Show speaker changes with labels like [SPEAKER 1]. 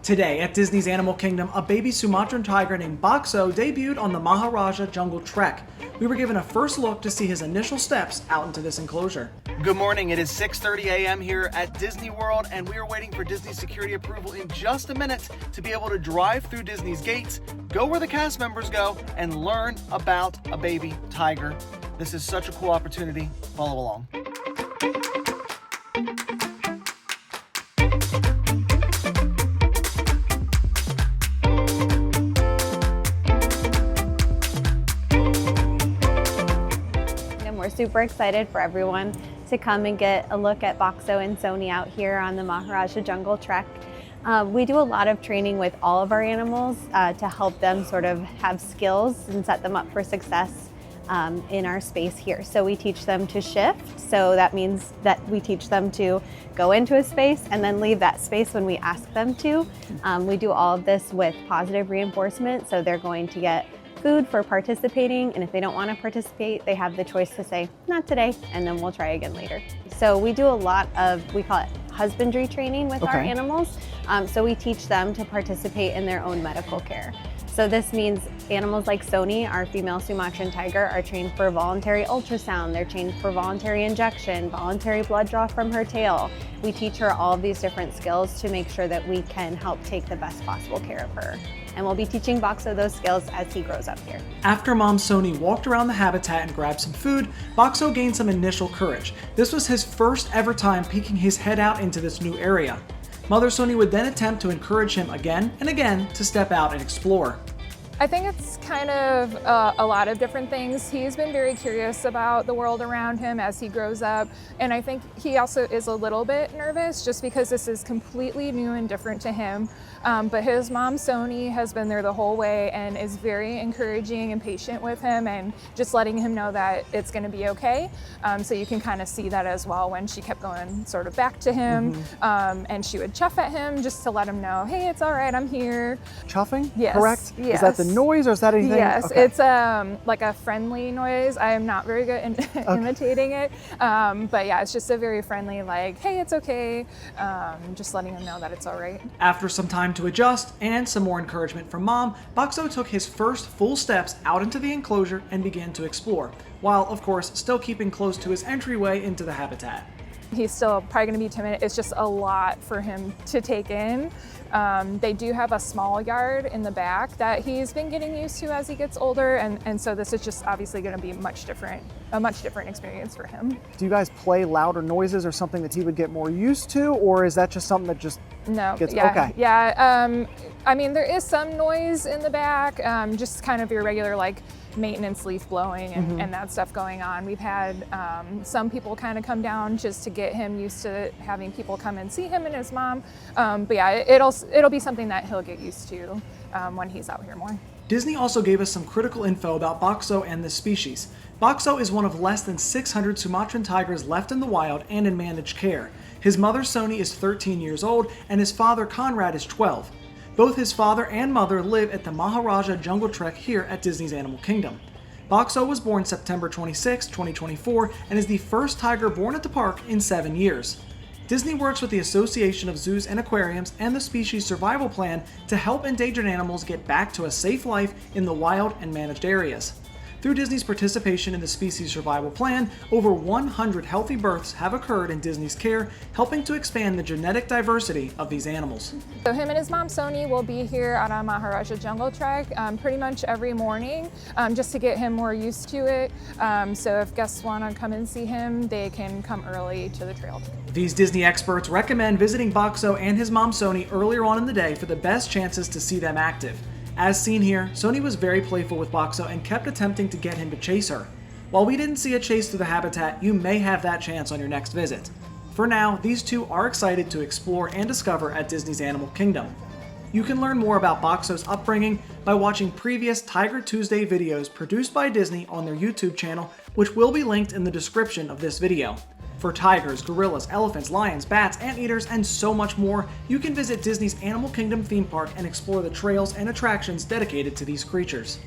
[SPEAKER 1] Today at Disney's Animal Kingdom, a baby Sumatran tiger named Boxo debuted on the Maharaja Jungle Trek. We were given a first look to see his initial steps out into this enclosure. Good morning, it is 6:30 a.m. here at Disney World, and we are waiting for Disney security approval in just a minute to be able to drive through Disney's gates, go where the cast members go, and learn about a baby tiger. This is such a cool opportunity. Follow along.
[SPEAKER 2] We're super excited for everyone to come and get a look at Boxo and Sony out here on the Maharaja Jungle Trek. We do a lot of training with all of our animals to help them sort of have skills and set them up for success in our space here. So we teach them to shift. So that means that we teach them to go into a space and then leave that space when we ask them to. We do all of this with positive reinforcement. So they're going to get food for participating, and if they don't want to participate, they have the choice to say, not today, and then we'll try again later. So we do a lot of, we call it husbandry training with our animals. So we teach them to participate in their own medical care. So this means animals like Sony, our female Sumatran tiger, are trained for voluntary ultrasound, they're trained for voluntary injection, voluntary blood draw from her tail. We teach her all of these different skills to make sure that we can help take the best possible care of her. And we'll be teaching Boxo those skills as he grows up here.
[SPEAKER 1] After Mom Sony walked around the habitat and grabbed some food, Boxo gained some initial courage. This was his first ever time peeking his head out into this new area. Mother Sony would then attempt to encourage him again and again to step out and explore.
[SPEAKER 3] I think it's kind of a lot of different things. He's been very curious about the world around him as he grows up, and I think he also is a little bit nervous just because this is completely new and different to him. But his mom, Sony, has been there the whole way and is very encouraging and patient with him and just letting him know that it's going to be okay. So you can kind of see that as well when she kept going sort of back to him, and she would chuff at him just to let him know, hey, it's all right, I'm here.
[SPEAKER 4] Chuffing?
[SPEAKER 3] Yes.
[SPEAKER 4] Correct?
[SPEAKER 3] Yes.
[SPEAKER 4] Is that the noise or is that anything?
[SPEAKER 3] Yes,
[SPEAKER 4] okay.
[SPEAKER 3] It's like a friendly noise. I am not very good in imitating it, but yeah, it's just a very friendly, like, hey, it's okay, just letting him know that it's all right.
[SPEAKER 1] After some time to adjust and some more encouragement from Mom, Boxo took his first full steps out into the enclosure and began to explore, while of course still keeping close to his entryway into the habitat.
[SPEAKER 3] He's still probably going to be timid. It's just a lot for him to take in. They do have a small yard in the back that he's been getting used to as he gets older, and so this is just obviously going to be a much different experience for him.
[SPEAKER 4] Do you guys play louder noises or something that he would get more used to, or is that just something that just gets okay?
[SPEAKER 3] Yeah. I mean, there is some noise in the back, just kind of your regular like maintenance leaf blowing and that stuff going on. We've had some people kind of come down just to get him used to having people come and see him and his mom. But yeah, it'll be something that he'll get used to when he's out here more.
[SPEAKER 1] Disney also gave us some critical info about Boxo and this species. Boxo is one of less than 600 Sumatran tigers left in the wild and in managed care. His mother Sony is 13 years old and his father Conrad is 12. Both his father and mother live at the Maharaja Jungle Trek here at Disney's Animal Kingdom. Boxo was born September 26, 2024, and is the first tiger born at the park in 7 years. Disney works with the Association of Zoos and Aquariums and the Species Survival Plan to help endangered animals get back to a safe life in the wild and managed areas. Through Disney's participation in the Species Survival Plan, over 100 healthy births have occurred in Disney's care, helping to expand the genetic diversity of these animals.
[SPEAKER 3] So him and his mom, Sony, will be here on a Maharaja Jungle Trek pretty much every morning just to get him more used to it. So if guests want to come and see him, they can come early to the trail.
[SPEAKER 1] These Disney experts recommend visiting Boxo and his mom, Sony, earlier on in the day for the best chances to see them active. As seen here, Sony was very playful with Boxo and kept attempting to get him to chase her. While we didn't see a chase through the habitat, you may have that chance on your next visit. For now, these two are excited to explore and discover at Disney's Animal Kingdom. You can learn more about Boxo's upbringing by watching previous Tiger Tuesday videos produced by Disney on their YouTube channel, which will be linked in the description of this video. For tigers, gorillas, elephants, lions, bats, anteaters, and so much more, you can visit Disney's Animal Kingdom theme park and explore the trails and attractions dedicated to these creatures.